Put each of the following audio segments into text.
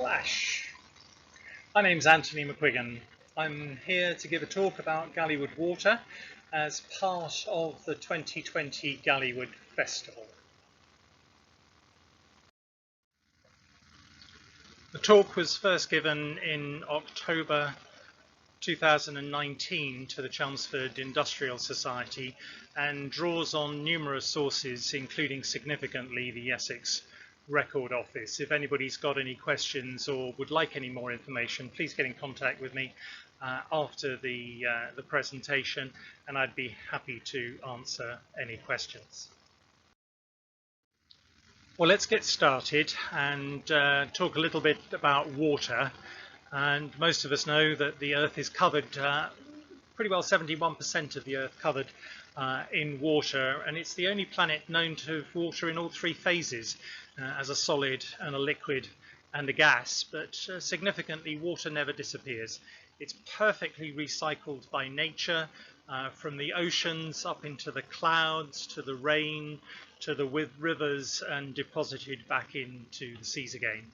Flash. My name's Anthony McQuiggan. I'm here to give a talk about Galleywood water as part of the 2020 Galleywood Festival. The talk was first given in October 2019 to the Chelmsford Industrial Society and draws on numerous sources, including significantly the Essex Record Office. If anybody's got any questions or would like any more information, please get in contact with me after the presentation, and I'd be happy to answer any questions. Well, let's get started and talk a little bit about water. And most of us know that the Earth is covered, pretty well 71% of the Earth covered in water, and it's the only planet known to have water in all three phases, as a solid and a liquid and a gas. But significantly, water never disappears. It's perfectly recycled by nature, from the oceans up into the clouds, to the rain, to the rivers, and deposited back into the seas again.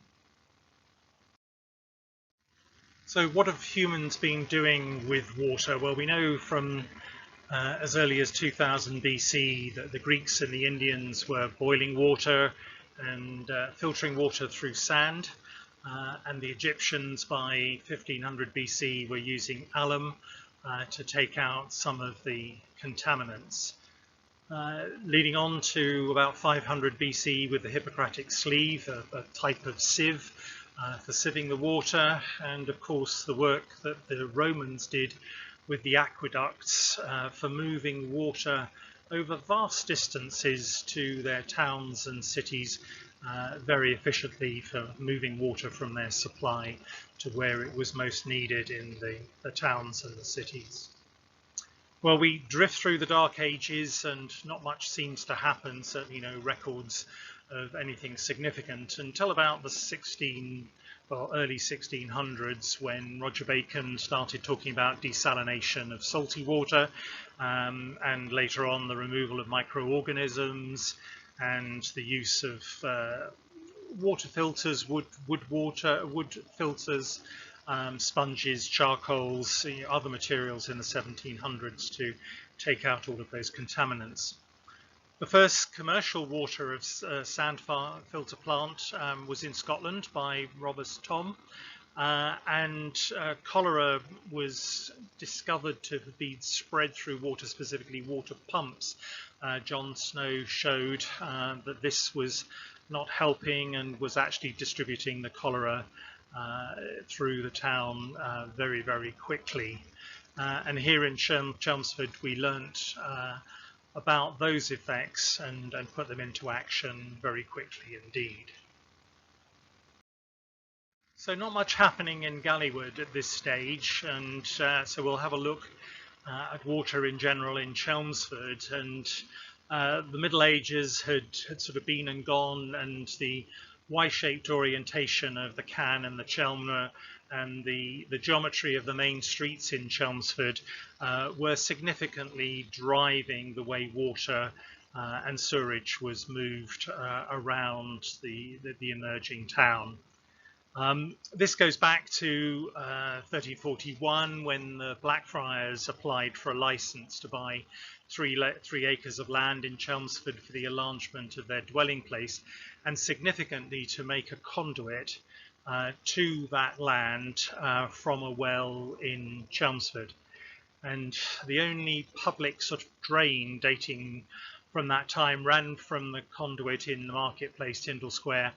So what have humans been doing with water? Well, we know from as early as 2000 BC that the Greeks and the Indians were boiling water and filtering water through sand, and the Egyptians by 1500 BC were using alum to take out some of the contaminants. Leading on to about 500 BC with the Hippocratic sleeve, a type of sieve for sieving the water, and of course the work that the Romans did with the aqueducts for moving water over vast distances to their towns and cities very efficiently, for moving water from their supply to where it was most needed in the towns and the cities. Well, we drift through the Dark Ages and not much seems to happen, certainly no records of anything significant, until about the early 1600s, when Roger Bacon started talking about desalination of salty water, and later on the removal of microorganisms and the use of water filters, wood filters, sponges, charcoals, other materials in the 1700s to take out all of those contaminants. The first commercial water of sand filter plant was in Scotland by Robert Thom, and cholera was discovered to have been spread through water, specifically water pumps. John Snow showed that this was not helping and was actually distributing the cholera through the town very, very quickly. And here in Chelmsford we learnt about those effects and put them into action very quickly indeed. So not much happening in Galleywood at this stage, and so we'll have a look at water in general in Chelmsford. And the Middle Ages had sort of been and gone, and the Y-shaped orientation of the Cann and the Chelmer and the geometry of the main streets in Chelmsford were significantly driving the way water and sewerage was moved around the emerging town. This goes back to 1341, when the Blackfriars applied for a license to buy 3 acres of land in Chelmsford for the enlargement of their dwelling place, and significantly to make a conduit to that land from a well in Chelmsford. And the only public sort of drain dating from that time ran from the conduit in the marketplace, Tyndall Square,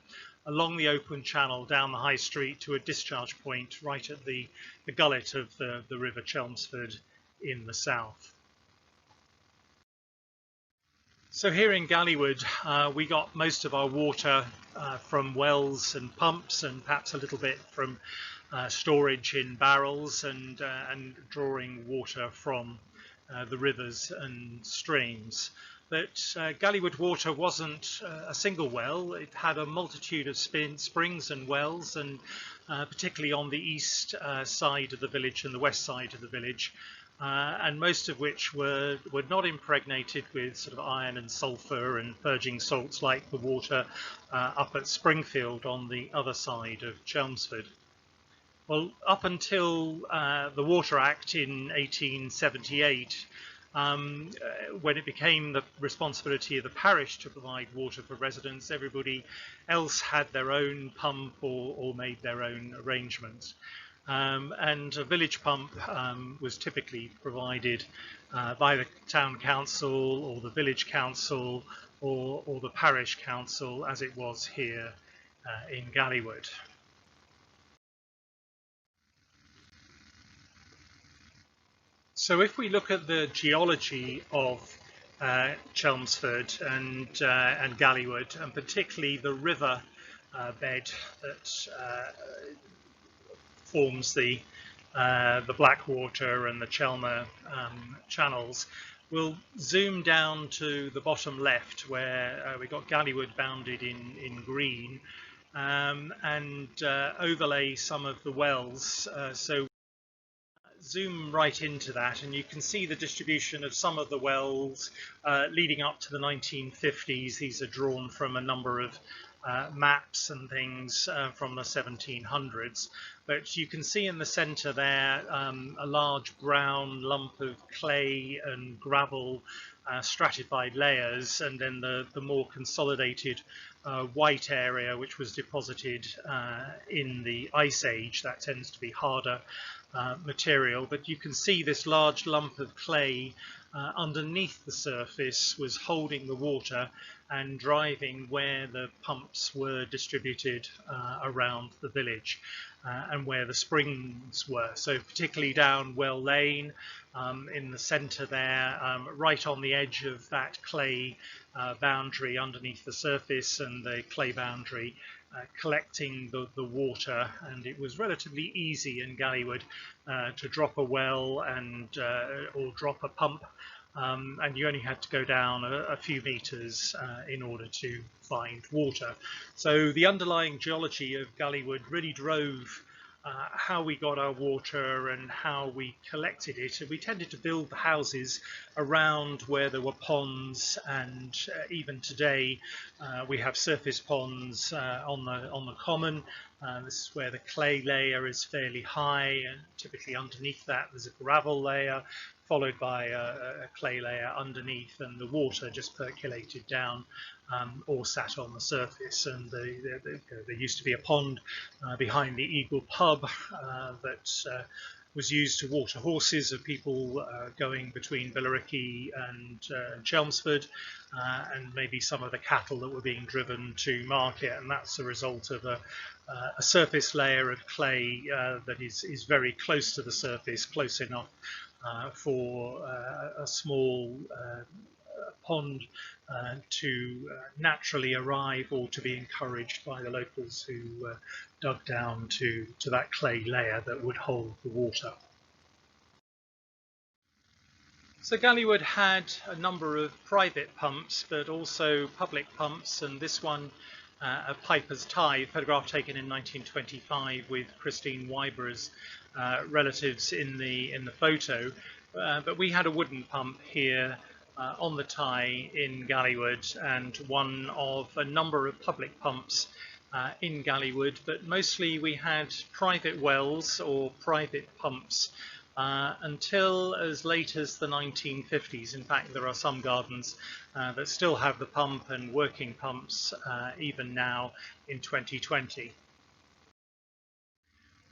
along the open channel down the high street to a discharge point right at the gullet of the River Chelmsford in the south. So here in Galleywood, we got most of our water from wells and pumps, and perhaps a little bit from storage in barrels, and drawing water from the rivers and streams. But Galleywood water wasn't a single well. It had a multitude of springs and wells, and particularly on the east side of the village and the west side of the village, and most of which were not impregnated with sort of iron and sulfur and purging salts like the water up at Springfield on the other side of Chelmsford. Well, up until the Water Act in 1878, when it became the responsibility of the parish to provide water for residents, everybody else had their own pump or made their own arrangements. And a village pump was typically provided by the town council or the village council or the parish council, as it was here in Galleywood. So if we look at the geology of Chelmsford and Galleywood, and particularly the river bed that forms the Blackwater and the Chelmer channels, we'll zoom down to the bottom left where we've got Galleywood bounded in green, and overlay some of the wells. So zoom right into that and you can see the distribution of some of the wells leading up to the 1950s. These are drawn from a number of maps and things from the 1700s, but you can see in the center there a large brown lump of clay and gravel stratified layers, and then the more consolidated white area which was deposited in the Ice Age. That tends to be harder material, but you can see this large lump of clay underneath the surface was holding the water and driving where the pumps were distributed around the village and where the springs were. So particularly down Well Lane in the centre there, right on the edge of that clay boundary underneath the surface and the clay boundary collecting the water, and it was relatively easy in Galleywood to drop a well and or drop a pump, and you only had to go down a few meters in order to find water. So the underlying geology of Galleywood really drove how we got our water and how we collected it. And we tended to build the houses around where there were ponds, and even today we have surface ponds on the common. This is where the clay layer is fairly high, and typically underneath that there's a gravel layer followed by a clay layer underneath, and the water just percolated down or sat on the surface. And there used to be a pond behind the Eagle pub that was used to water horses of people going between Billericay and Chelmsford, and maybe some of the cattle that were being driven to market. And that's a result of a surface layer of clay that is very close to the surface, close enough for a small pond to naturally arrive, or to be encouraged by the locals who dug down to that clay layer that would hold the water. So Galleywood had a number of private pumps, but also public pumps, and this one, a Piper's Tithe, photograph taken in 1925 with Christine Wyborough's relatives in the photo. But we had a wooden pump here on the Tye in Galleywood, and one of a number of public pumps in Galleywood, but mostly we had private wells or private pumps until as late as the 1950s. In fact, there are some gardens that still have the pump and working pumps even now in 2020.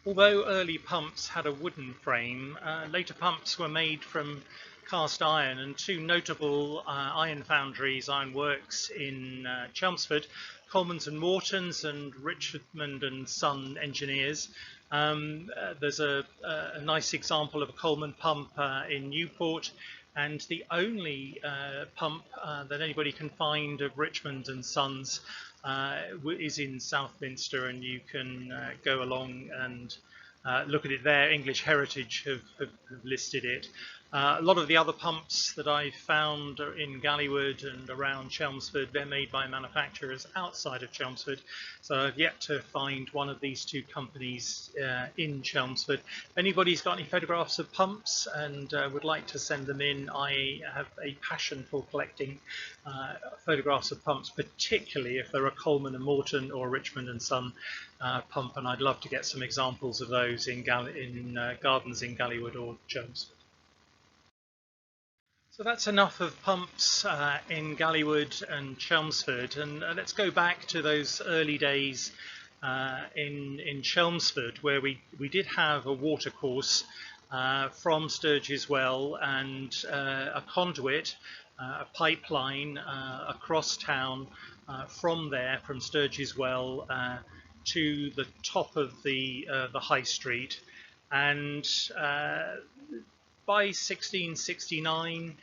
Although early pumps had a wooden frame, later pumps were made from cast iron, and two notable iron foundries, iron works in Chelmsford, Coleman's and Morton's and Richmond and Son Engineers. There's a nice example of a Coleman pump in Newport, and the only pump that anybody can find of Richmond and Sons is in Southminster, and you can go along and look at it there. English Heritage have listed it. A lot of the other pumps that I've found are in Galleywood and around Chelmsford. They're made by manufacturers outside of Chelmsford, so I've yet to find one of these two companies in Chelmsford. If anybody's got any photographs of pumps and would like to send them in, I have a passion for collecting photographs of pumps, particularly if they're a Coleman and Morton or Richmond and Son pump, and I'd love to get some examples of those in gardens in Galleywood or Chelmsford. So that's enough of pumps in Galleywood and Chelmsford, and let's go back to those early days in Chelmsford, where we did have a watercourse from Sturges Well and a conduit, a pipeline across town from there, from Sturges Well to the top of the high street, and by 1669,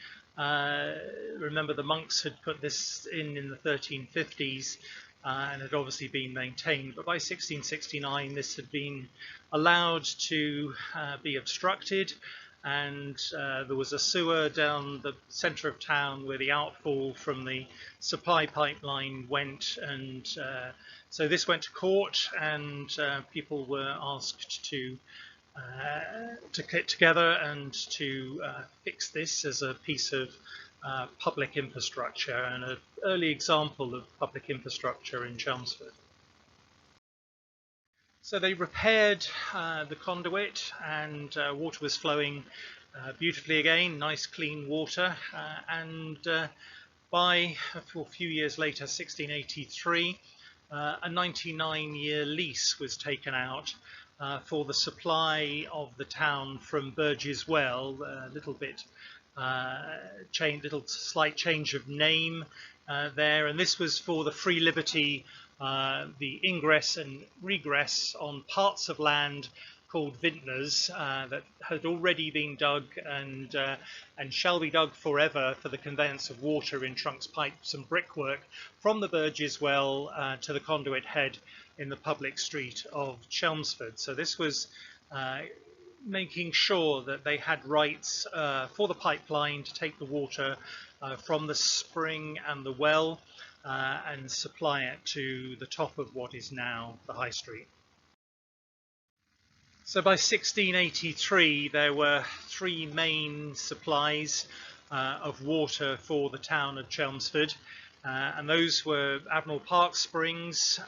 remember the monks had put this in the 1350s and had obviously been maintained, but by 1669 this had been allowed to be obstructed, and there was a sewer down the centre of town where the outfall from the supply pipeline went, and so this went to court, and people were asked to get together and to fix this as a piece of public infrastructure and an early example of public infrastructure in Chelmsford. So they repaired the conduit, and water was flowing beautifully again, nice clean water, and by a few years later, 1683, a 99-year lease was taken out for the supply of the town from Burgess Well. A little bit slight change of name there, and this was for the free liberty, the ingress and regress on parts of land called vintners that had already been dug and shall be dug forever for the conveyance of water in trunks, pipes and brickwork from the Burgess Well to the conduit head in the public street of Chelmsford. So this was making sure that they had rights for the pipeline to take the water from the spring and the well and supply it to the top of what is now the High Street. So by 1683 there were three main supplies of water for the town of Chelmsford, and those were Admiral Park Springs,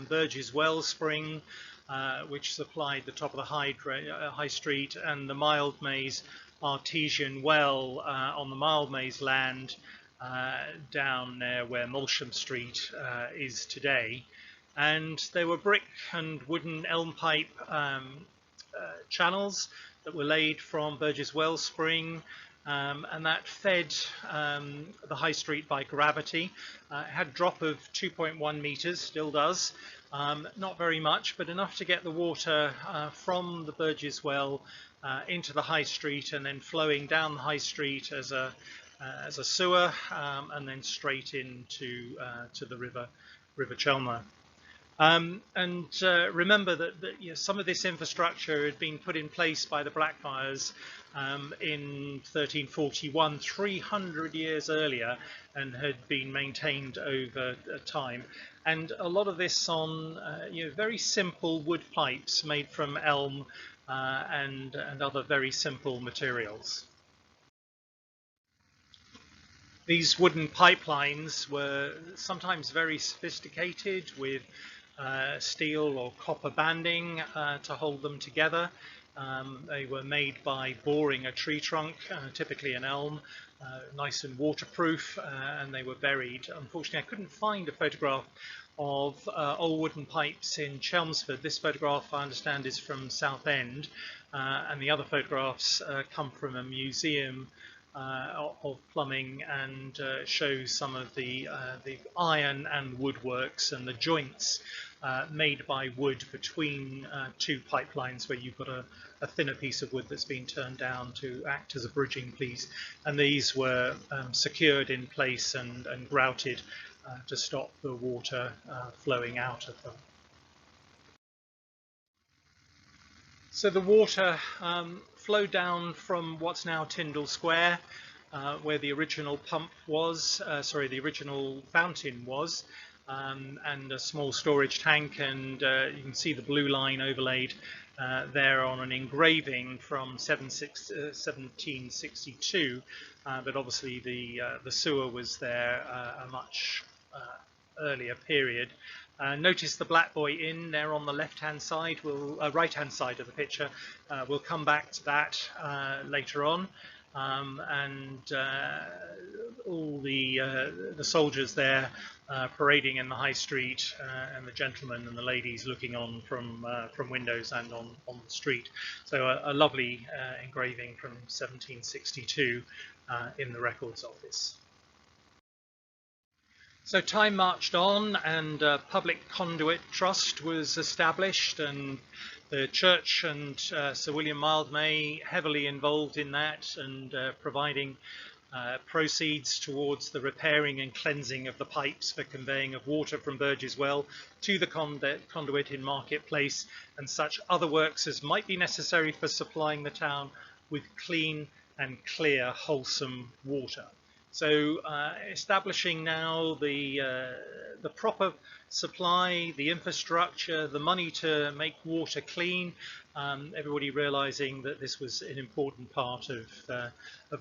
Burgess Well Spring, which supplied the top of the High Street, and the Mildmays Artesian Well on the Mildmays land down there where Molsham Street is today. And there were brick and wooden elm pipe channels that were laid from Burgess Well Spring, and that fed the High Street by gravity. It had a drop of 2.1 metres, still does. Not very much, but enough to get the water from the Burgess Well into the High Street, and then flowing down the High Street as a sewer, and then straight into to the River Chelmer. Remember that some of this infrastructure had been put in place by the Blackfriars in 1341, 300 years earlier, and had been maintained over time. And a lot of this on very simple wood pipes made from elm and other very simple materials. These wooden pipelines were sometimes very sophisticated, with steel or copper banding to hold them together. They were made by boring a tree trunk, typically an elm, nice and waterproof, and they were buried. Unfortunately, I couldn't find a photograph of old wooden pipes in Chelmsford. This photograph, I understand, is from Southend, and the other photographs come from a museum of plumbing, and shows some of the iron and woodworks and the joints made by wood between two pipelines, where you've got a thinner piece of wood that's been turned down to act as a bridging piece, and these were secured in place and grouted to stop the water flowing out of them. So the water flowed down from what's now Tyndall Square, where the original pump was, the original fountain was, and a small storage tank, and you can see the blue line overlaid there on an engraving from 1762, but obviously the sewer was there a much earlier period. Notice the Black Boy Inn there on the left-hand side, right-hand side of the picture. We'll come back to that later on. All the soldiers there parading in the high street, and the gentlemen and the ladies looking on from windows and on the street. So a lovely engraving from 1762 in the Records Office. So time marched on, and a public conduit trust was established, and the church and Sir William Mildmay heavily involved in that, and providing proceeds towards the repairing and cleansing of the pipes for conveying of water from Burgess Well to the conduit in Market Place, and such other works as might be necessary for supplying the town with clean and clear, wholesome water. So establishing now the proper supply, the infrastructure, the money to make water clean, everybody realizing that this was an important part of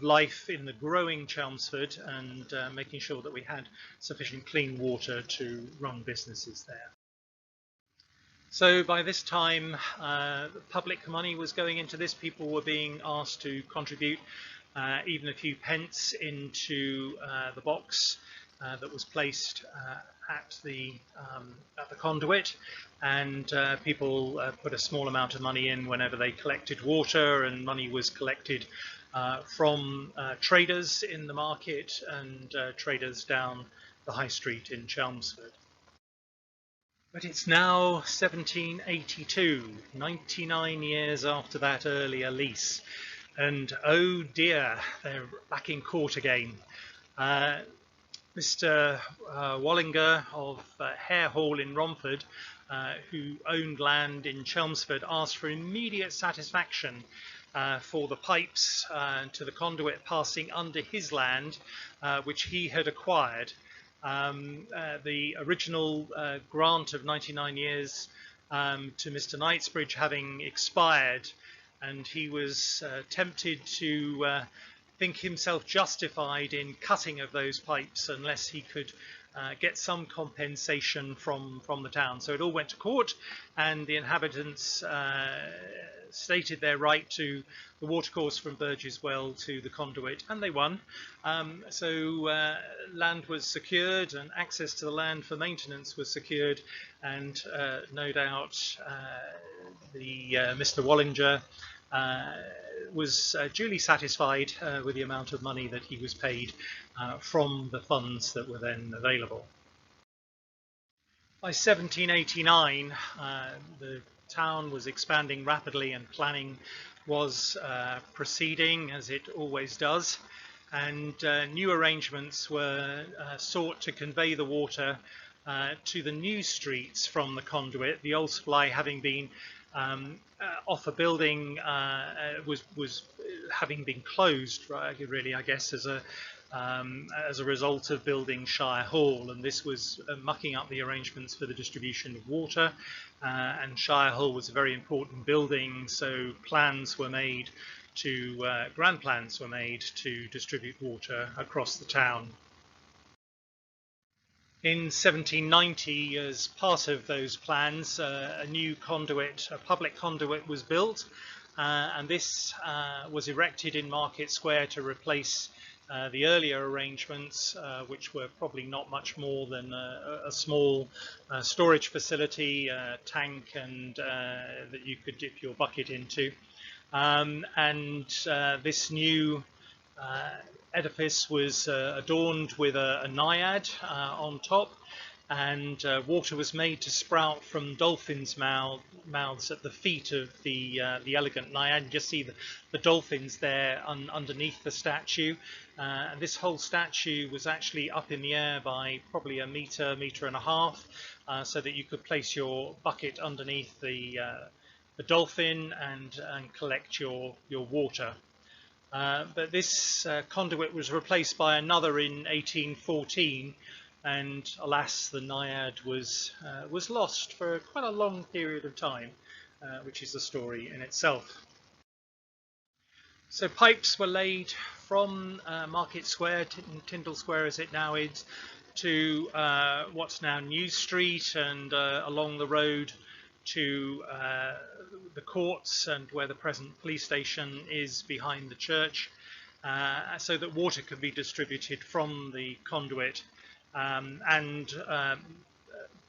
life in the growing Chelmsford, and making sure that we had sufficient clean water to run businesses there. So by this time, public money was going into this. People were being asked to contribute even a few pence into the box that was placed at the conduit, and people put a small amount of money in whenever they collected water, and money was collected from traders in the market and traders down the high street in Chelmsford. But it's now 1782, 99 years after that earlier lease. And oh dear, they're back in court again. Mr. Wallinger of Hare Hall in Romford, who owned land in Chelmsford, asked for immediate satisfaction for the pipes to the conduit passing under his land, which he had acquired. The original grant of 99 years to Mr. Knightsbridge having expired, and he was tempted to think himself justified in cutting of those pipes unless he could get some compensation from the town. So it all went to court, and the inhabitants stated their right to the watercourse from Burgess Well to the conduit, and they won. So land was secured, and access to the land for maintenance was secured, and no doubt Mr. Wallinger was duly satisfied with the amount of money that he was paid from the funds that were then available. By 1789, the town was expanding rapidly, and planning was proceeding as it always does, and new arrangements were sought to convey the water to the new streets from the conduit, the old supply having been off a building was having been closed, really, I guess, as a result of building Shire Hall, and this was mucking up the arrangements for the distribution of water. And Shire Hall was a very important building, so plans were made grand plans were made to distribute water across the town. In 1790, as part of those plans, a new conduit, a public conduit, was built, and this was erected in Market Square to replace the earlier arrangements, which were probably not much more than a small storage facility, tank, and that you could dip your bucket into. This new edifice was adorned with a naiad on top, and water was made to sprout from dolphins' mouths at the feet of the elegant naiad. You just see the dolphins there underneath the statue. And this whole statue was actually up in the air by probably a metre and a half, so that you could place your bucket underneath the a dolphin and collect your water. But this conduit was replaced by another in 1814, and alas, the Naiad was lost for quite a long period of time, which is a story in itself. So pipes were laid from Market Square, Tyndall Square as it now is, to what's now New Street, and along the road to the courts and where the present police station is behind the church, so that water could be distributed from the conduit and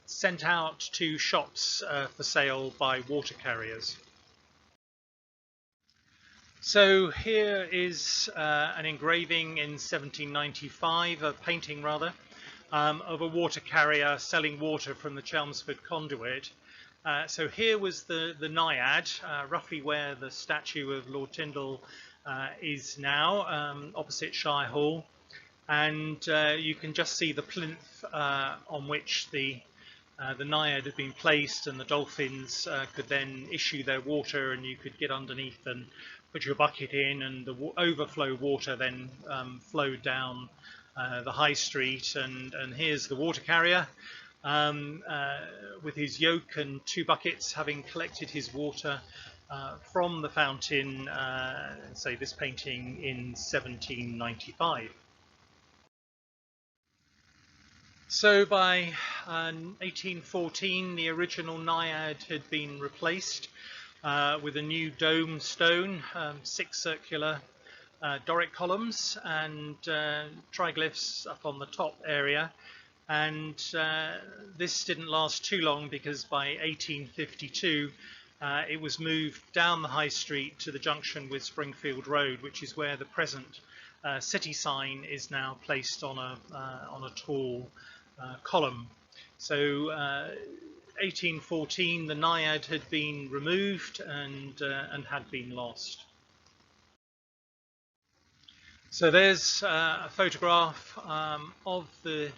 sent out to shops for sale by water carriers. So here is an engraving in 1795, a painting rather, of a water carrier selling water from the Chelmsford conduit. So here was the Naiad, roughly where the statue of Lord Tyndall is now, opposite Shire Hall, and you can just see the plinth on which the Naiad had been placed, and the dolphins could then issue their water, and you could get underneath and put your bucket in, and the overflow water then flowed down the high street. And here's the water carrier with his yoke and 2 buckets, having collected his water from the fountain, say this painting in 1795. So by 1814, the original Naiad had been replaced with a new dome stone, 6 circular Doric columns and triglyphs up on the top area. And this didn't last too long, because by 1852 it was moved down the high street to the junction with Springfield Road, which is where the present city sign is now placed on a tall column. So 1814, the Naiad had been removed and had been lost. So there's a photograph of the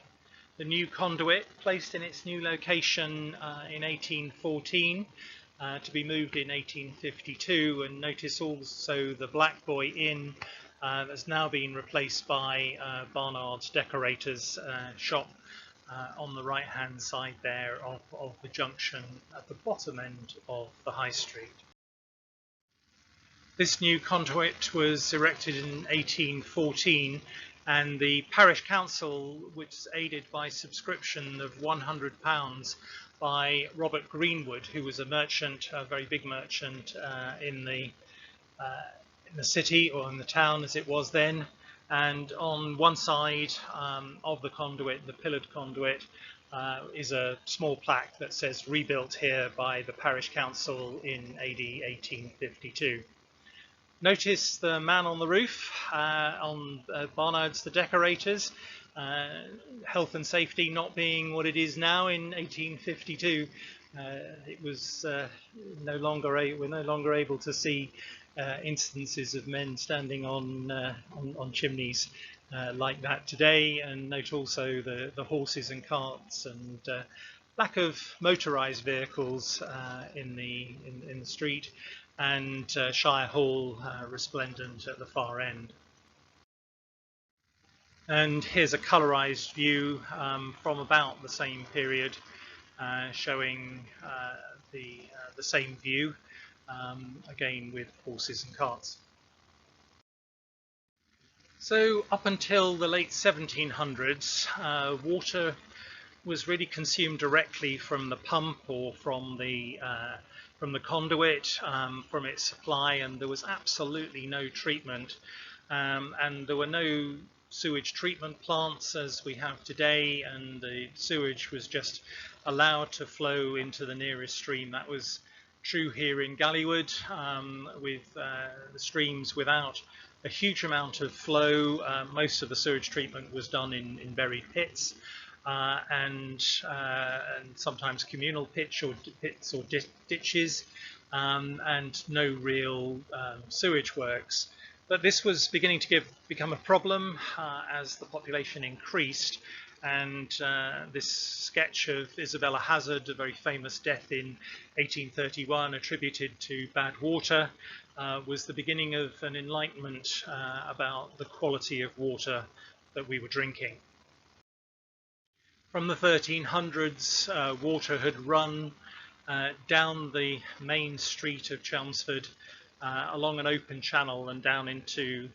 new conduit placed in its new location in 1814, to be moved in 1852. And notice also the Black Boy Inn that's now been replaced by Barnard's Decorators shop on the right hand side there of the junction at the bottom end of the high street. This new conduit was erected in 1814, and the parish council, which was aided by subscription of £100 by Robert Greenwood, who was a merchant, a very big merchant in the city, or in the town as it was then. And on one side of the conduit, the pillared conduit, is a small plaque that says "Rebuilt here by the parish council in AD 1852. Notice the man on the roof on Barnard's the Decorators. Health and safety not being what it is now in 1852, it was we're no longer able to see instances of men standing on chimneys like that today. And note also the horses and carts and lack of motorised vehicles in the street, and Shire Hall resplendent at the far end. And here's a colorized view from about the same period, showing the same view, again with horses and carts. So up until the late 1700s, water was really consumed directly from the pump or from the conduit, from its supply, and there was absolutely no treatment, and there were no sewage treatment plants as we have today, and the sewage was just allowed to flow into the nearest stream. That was true here in Galleywood, with the streams without a huge amount of flow. Most of the sewage treatment was done in buried pits, and sometimes communal pits or ditches, and no real sewage works. But this was beginning to become a problem as the population increased, and this sketch of Isabella Hazard, a very famous death in 1831 attributed to bad water, was the beginning of an enlightenment about the quality of water that we were drinking. From the 1300s, water had run down the main street of Chelmsford along an open channel and down into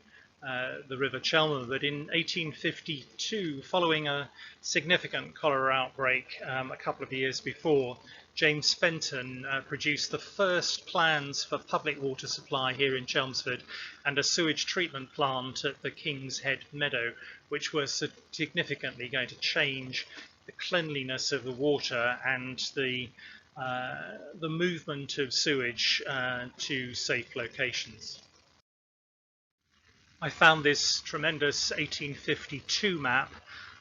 the River Chelmer. But in 1852, following a significant cholera outbreak a couple of years before, James Fenton produced the first plans for public water supply here in Chelmsford and a sewage treatment plant at the King's Head Meadow, which was significantly going to change the cleanliness of the water and the movement of sewage to safe locations. I found this tremendous 1852 map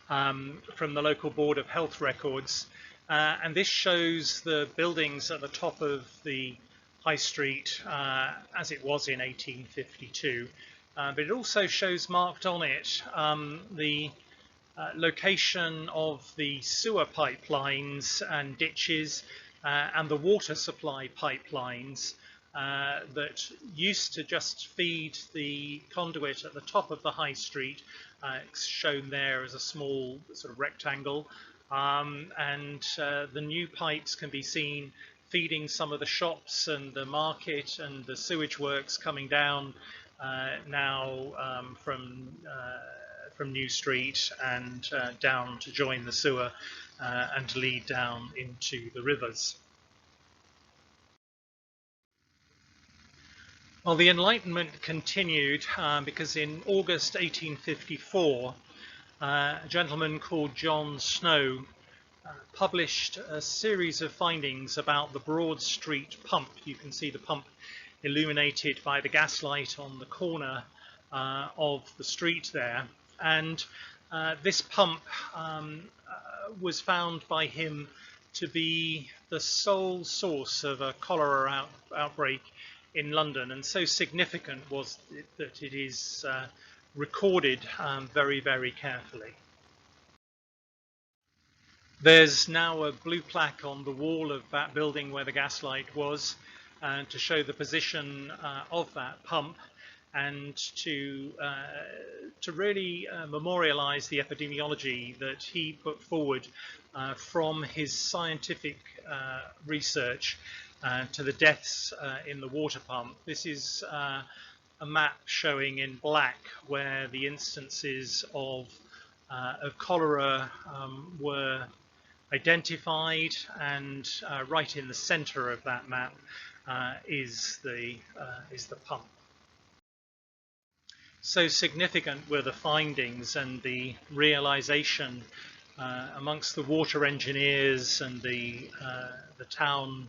from the local Board of Health records, and this shows the buildings at the top of the High Street as it was in 1852, but it also shows marked on it the location of the sewer pipelines and ditches and the water supply pipelines that used to just feed the conduit at the top of the High Street, shown there as a small sort of rectangle, and the new pipes can be seen feeding some of the shops and the market and the sewage works coming down now from New Street and down to join the sewer and lead down into the rivers. Well, the Enlightenment continued because in August 1854, a gentleman called John Snow published a series of findings about the Broad Street pump. You can see the pump illuminated by the gaslight on the corner of the street there. And this pump was found by him to be the sole source of a cholera outbreak in London, and so significant was it that it is recorded very, very carefully. There's now a blue plaque on the wall of that building where the gaslight was to show the position of that pump and to really memorialize the epidemiology that he put forward from his scientific research to the deaths in the water pump. This is a map showing in black where the instances of cholera were identified, and right in the center of that map is the pump. So significant were the findings and the realization amongst the water engineers and the town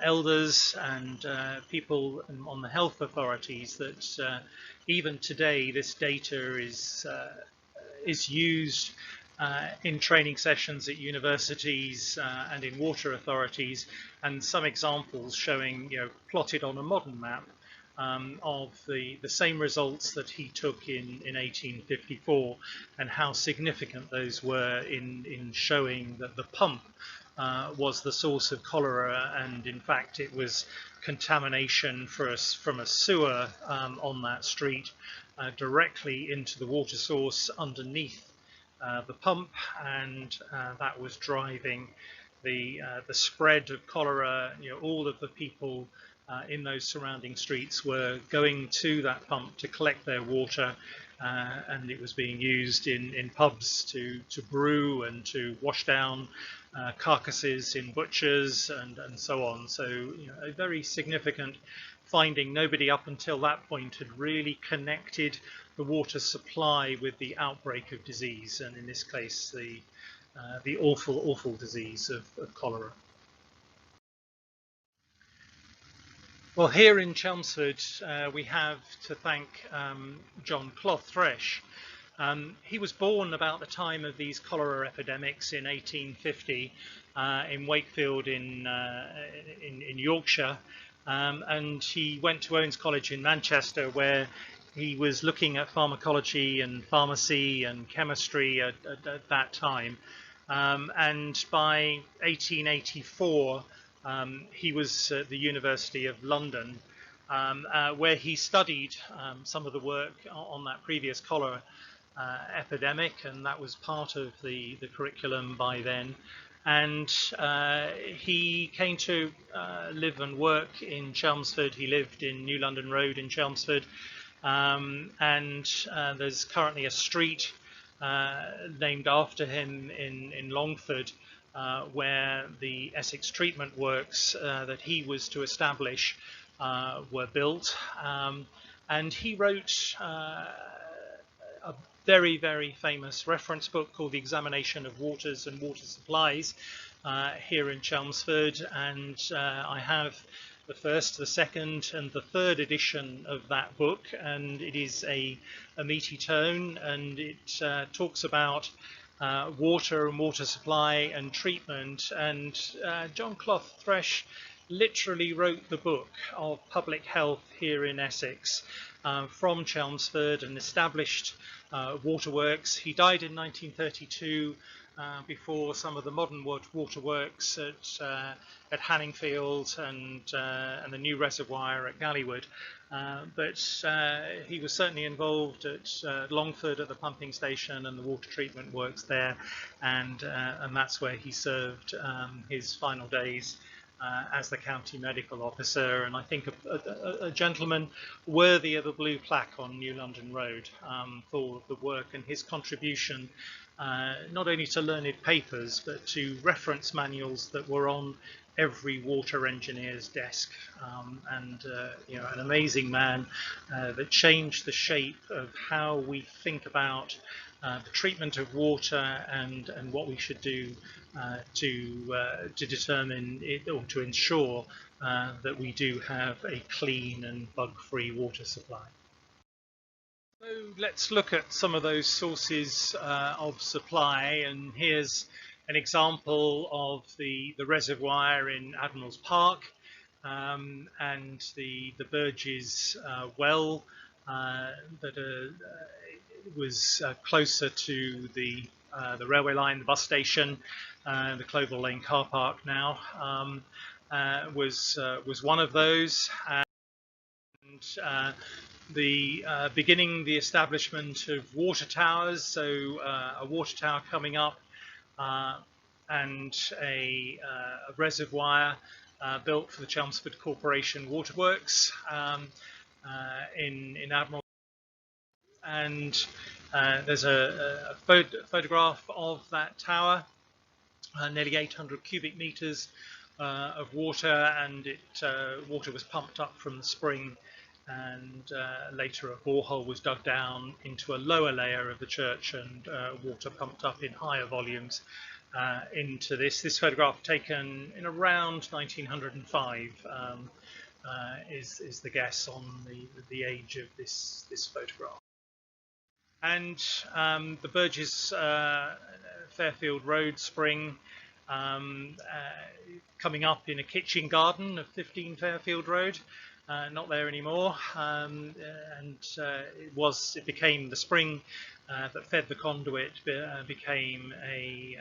elders and people on the health authorities that even today this data is used in training sessions at universities and in water authorities, and some examples showing, plotted on a modern map of the same results that he took in 1854, and how significant those were in showing that the pump was the source of cholera, and in fact it was contamination from a sewer on that street directly into the water source underneath the pump, and that was driving the spread of cholera. All of the people in those surrounding streets were going to that pump to collect their water, and it was being used in pubs to brew and to wash down carcasses in butchers and so on. So a very significant finding. Nobody up until that point had really connected the water supply with the outbreak of disease, and in this case the awful disease of cholera. Well, here in Chelmsford we have to thank John Cloth-Thresh. He was born about the time of these cholera epidemics in 1850 in Wakefield in Yorkshire, and he went to Owens College in Manchester, where he was looking at pharmacology and pharmacy and chemistry at that time. And by 1884, he was at the University of London, where he studied some of the work on that previous cholera epidemic, and that was part of the curriculum by then. And he came to live and work in Chelmsford. He lived in New London Road in Chelmsford, and there's currently a street named after him in Longford, where the Essex treatment works that he was to establish were built. And he wrote a very, very famous reference book called The Examination of Waters and Water Supplies here in Chelmsford, and I have the first, the second and the third edition of that book, and it is a meaty tome, and it talks about water and water supply and treatment. And John Clough Thresh literally wrote the book of public health here in Essex from Chelmsford, and established waterworks. He died in 1932 before some of the modern waterworks at Hanningfield and the new reservoir at Galleywood. But he was certainly involved at Longford at the pumping station and the water treatment works there, and that's where he served his final days as the county medical officer, and I think a gentleman worthy of a blue plaque on New London Road for the work and his contribution, not only to learned papers but to reference manuals that were on every water engineer's desk, and you know, an amazing man that changed the shape of how we think about the treatment of water and what we should do to determine it, or to ensure that we do have a clean and bug-free water supply. So let's look at some of those sources of supply, and here's an example of the reservoir in Admiral's Park, and the Burgess well that was closer to the railway line, the bus station, the Clovel Lane car park now, was one of those. And beginning the establishment of water towers, so a water tower coming up, and a reservoir built for the Chelmsford Corporation Waterworks in Admiral. And there's a photograph of that tower, nearly 800 cubic meters of water, and water was pumped up from the spring, and later a borehole was dug down into a lower layer of the church, and water pumped up in higher volumes into this. This photograph taken in around 1905 is the guess on the age of this photograph. And the Burgess Fairfield Road spring coming up in a kitchen garden of 15 Fairfield Road, not there anymore, and it became the spring that fed the conduit, became a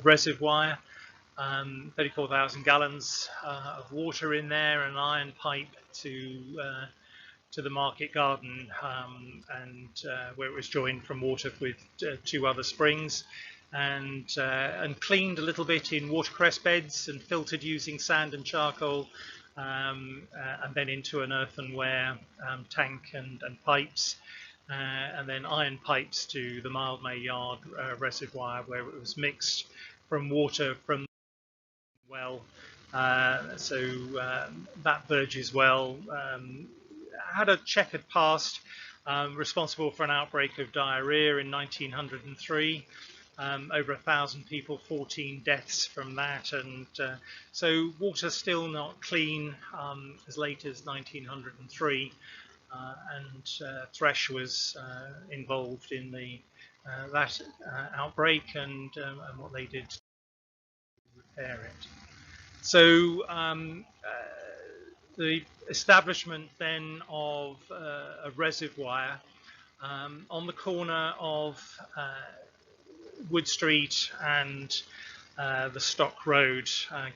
reservoir, 34,000 gallons of water in there, and an iron pipe to the market garden, and where it was joined from water with two other springs, and cleaned a little bit in watercress beds and filtered using sand and charcoal, and then into an earthenware tank and pipes, and then iron pipes to the Mildmay Yard reservoir, where it was mixed from water from the well. So that Burgess well had a checkered past, responsible for an outbreak of diarrhea in 1903. Over 1,000 people, 14 deaths from that, and so water still not clean as late as 1903, and Thresh was involved in that outbreak and what they did to repair it. So the establishment then of a reservoir on the corner of Wood Street and the Stock Road,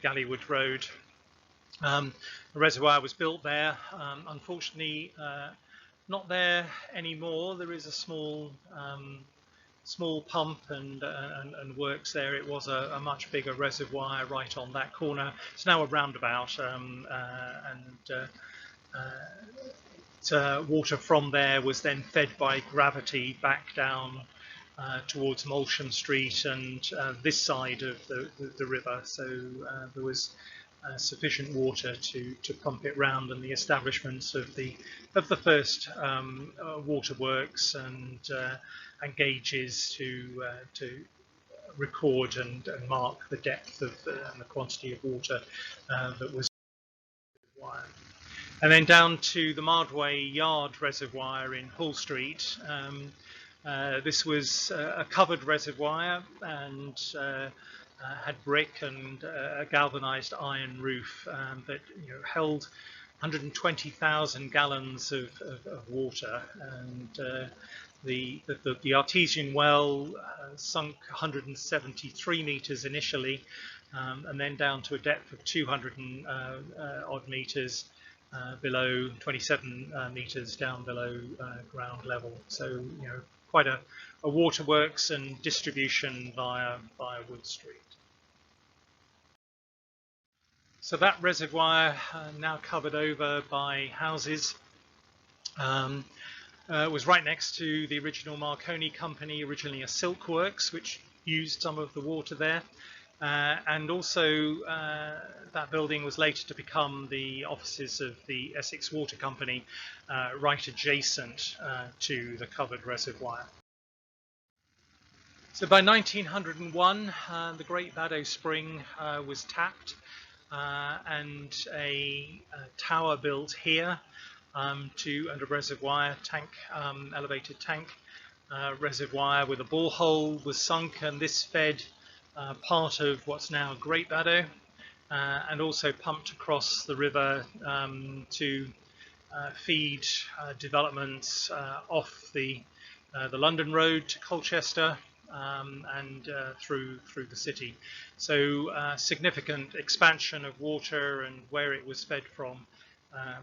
Galleywood Road. The reservoir was built there. Unfortunately, not there anymore. There is a small pump and works there. It was a much bigger reservoir right on that corner. It's now a roundabout, water from there was then fed by gravity back down towards Molsham Street and this side of the river. So there was sufficient water to pump it round, and the establishments of the first waterworks and gauges to record and mark the depth of and the quantity of water that was required. And then down to the Mardway Yard Reservoir in Hull Street. This was a covered reservoir and had brick and a galvanized iron roof that held 120,000 gallons of water, and the artesian well sunk 173 meters initially, and then down to a depth of 200 odd meters below 27 meters down below ground level. So quite a waterworks and distribution via Wood Street. So that reservoir, now covered over by houses, was right next to the original Marconi Company, originally a silk works, which used some of the water there. And also that building was later to become the offices of the Essex Water Company, right adjacent to the covered reservoir. So by 1901, the Great Baddow Spring was tapped, and a tower built here and a reservoir tank, elevated tank reservoir with a borehole was sunk, and this fed part of what's now Great Baddow, and also pumped across the river to feed developments off the London Road to Colchester and through the city. So significant expansion of water and where it was fed from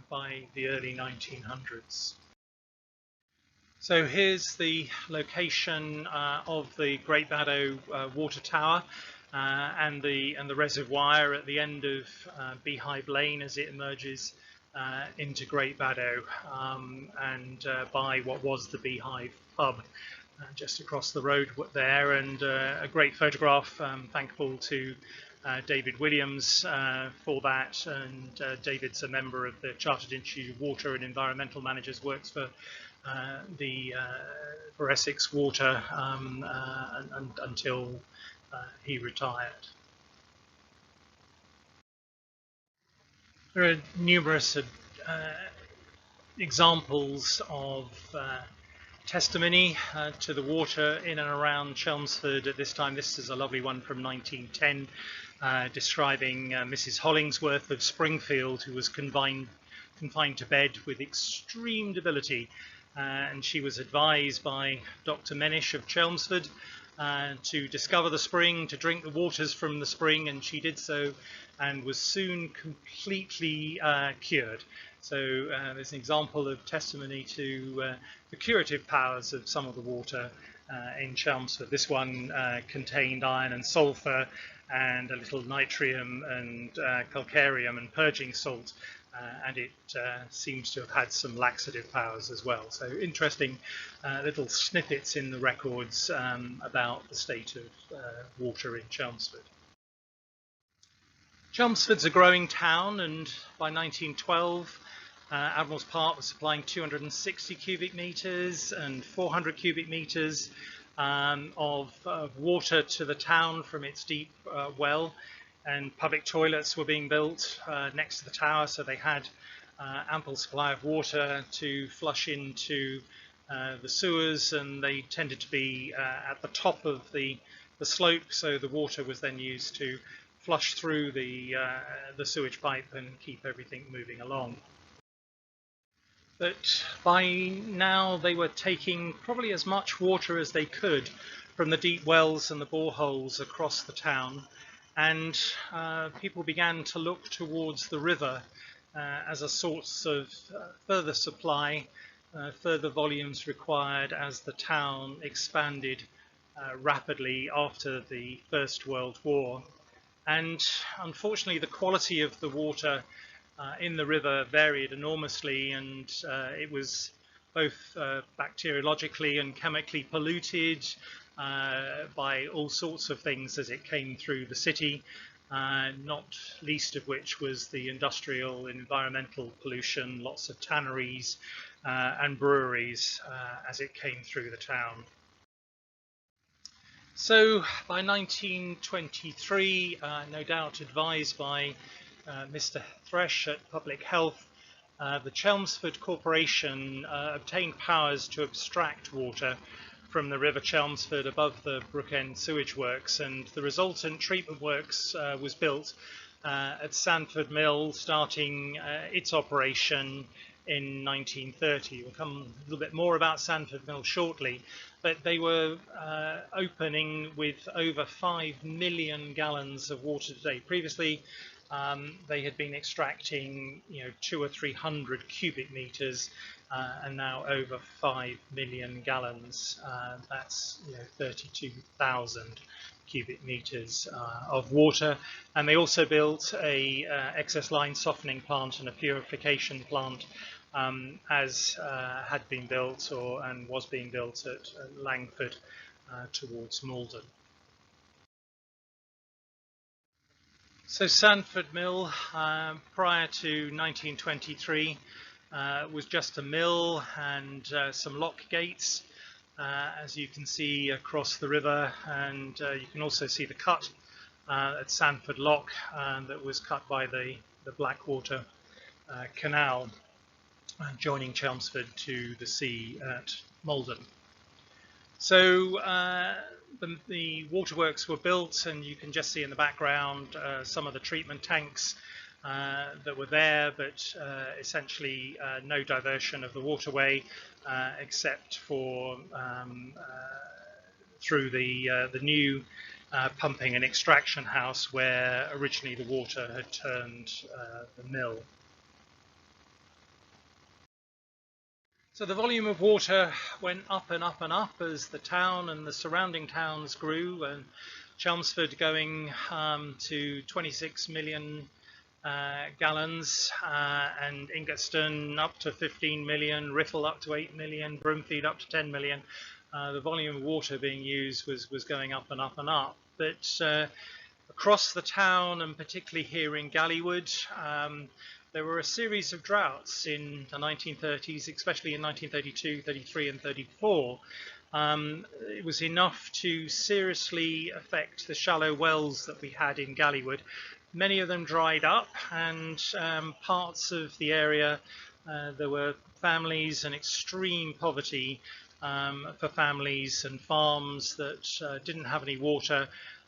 by the early 1900s. So here's the location of the Great Baddow water tower and the reservoir at the end of Beehive Lane as it emerges into Great Baddow, and by what was the Beehive pub just across the road there, and a great photograph. Thankful to David Williams for that, and David's a member of the Chartered Institute of Water and Environmental Managers, works for for Essex Water until he retired. There are numerous examples of testimony to the water in and around Chelmsford at this time. This is a lovely one from 1910 describing Mrs. Hollingsworth of Springfield, who was confined to bed with extreme debility, and she was advised by Dr. Menish of Chelmsford to discover the spring, to drink the waters from the spring, and she did so and was soon completely cured. So there's an example of testimony to the curative powers of some of the water in Chelmsford. This one contained iron and sulphur and a little nitrium and calcarium and purging salt, and it seems to have had some laxative powers as well. So interesting little snippets in the records about the state of water in Chelmsford. Chelmsford's a growing town, and by 1912 Admiral's Park was supplying 260 cubic metres and 400 cubic metres of water to the town from its deep well, and public toilets were being built next to the tower, so they had ample supply of water to flush into the sewers, and they tended to be at the top of the slope, so the water was then used to flush through the sewage pipe and keep everything moving along. But by now they were taking probably as much water as they could from the deep wells and the boreholes across the town, and people began to look towards the river as a source of further supply, further volumes required as the town expanded rapidly after the First World War. And unfortunately the quality of the water in the river varied enormously, and it was both bacteriologically and chemically polluted by all sorts of things as it came through the city, not least of which was the industrial and environmental pollution, lots of tanneries and breweries as it came through the town. So by 1923, no doubt advised by Mr. Thresh at Public Health, the Chelmsford Corporation obtained powers to abstract water from the River Chelmsford above the Brookend sewage works, and the resultant treatment works was built at Sandford Mill, starting its operation in 1930. We'll come a little bit more about Sandford Mill shortly, but they were opening with over 5 million gallons of water a day. Previously, they had been extracting 200 or 300 cubic meters, and now over 5 million gallons. That's 32,000 cubic meters of water. And they also built a excess line softening plant and a purification plant, as had been built and was being built at Langford towards Malden. So Sandford Mill, prior to 1923, was just a mill and some lock gates, as you can see across the river, and you can also see the cut at Sandford Lock that was cut by the Blackwater Canal, joining Chelmsford to the sea at Malden. So the waterworks were built, and you can just see in the background some of the treatment tanks that were there, but essentially no diversion of the waterway except for through the new pumping and extraction house where originally the water had turned the mill. So the volume of water went up and up and up as the town and the surrounding towns grew, and Chelmsford going to 26 million gallons, and Ingatstone up to 15 million, Riffle up to 8 million, Broomfield up to 10 million. The volume of water being used was going up and up and up. But across the town, and particularly here in Galleywood, there were a series of droughts in the 1930s, especially in 1932, 33 and 34. It was enough to seriously affect the shallow wells that we had in Galleywood. Many of them dried up, and parts of the area there were families and extreme poverty for families and farms that didn't have any water,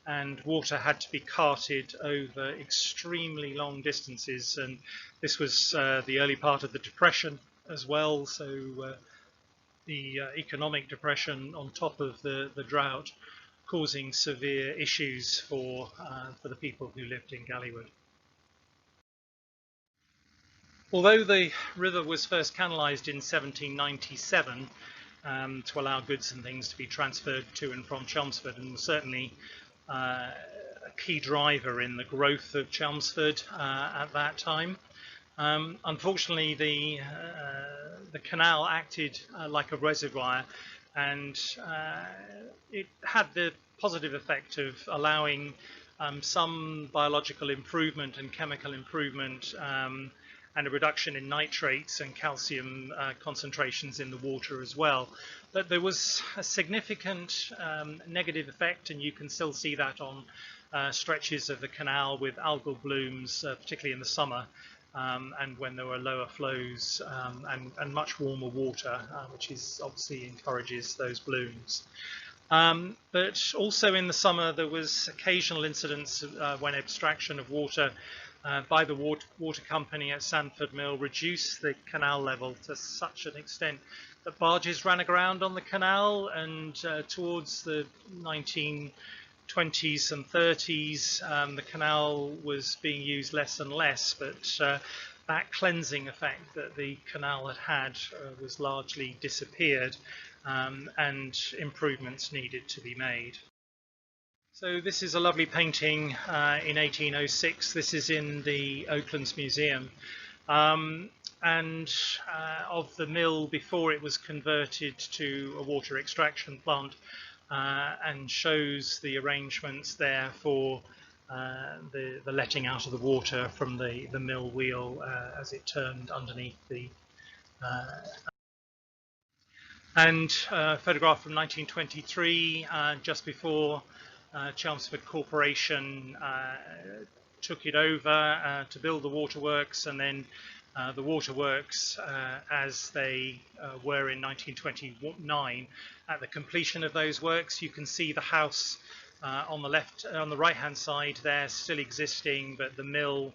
and water had to be carted over extremely long distances. And this was the early part of the Depression as well, so the economic depression on top of the drought, causing severe issues for the people who lived in Galleywood. Although the river was first canalised in 1797 to allow goods and things to be transferred to and from Chelmsford, and was certainly a key driver in the growth of Chelmsford at that time, unfortunately the canal acted like a reservoir, and it had the positive effect of allowing some biological improvement and chemical improvement, and a reduction in nitrates and calcium concentrations in the water as well. But there was a significant negative effect, and you can still see that on stretches of the canal with algal blooms, particularly in the summer, and when there were lower flows and much warmer water, which obviously encourages those blooms. But also in the summer there was occasional incidents when abstraction of water by the water company at Sandford Mill reduced the canal level to such an extent that barges ran aground on the canal, and towards the 1920s and 30s the canal was being used less and less, but that cleansing effect that the canal had was largely disappeared, and improvements needed to be made. So this is a lovely painting in 1806. This is in the Oaklands Museum, and of the mill before it was converted to a water extraction plant, and shows the arrangements there for the letting out of the water from the mill wheel as it turned underneath the and a photograph from 1923, just before Chelmsford Corporation took it over to build the waterworks, and then the waterworks as they were in 1929. At the completion of those works, you can see the house on the right hand side there still existing, but the mill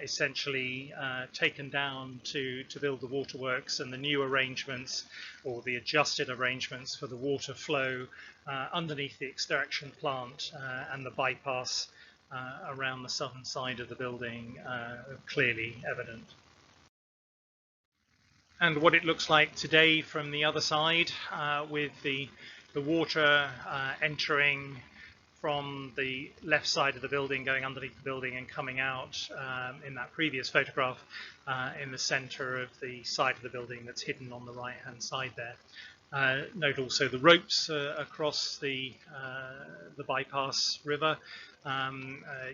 essentially taken down to build the waterworks, and the new arrangements, or the adjusted arrangements for the water flow underneath the extraction plant and the bypass around the southern side of the building clearly evident. And what it looks like today from the other side, with the water entering from the left side of the building, going underneath the building and coming out in that previous photograph in the center of the side of the building that's hidden on the right hand side there. Note also the ropes across the bypass river,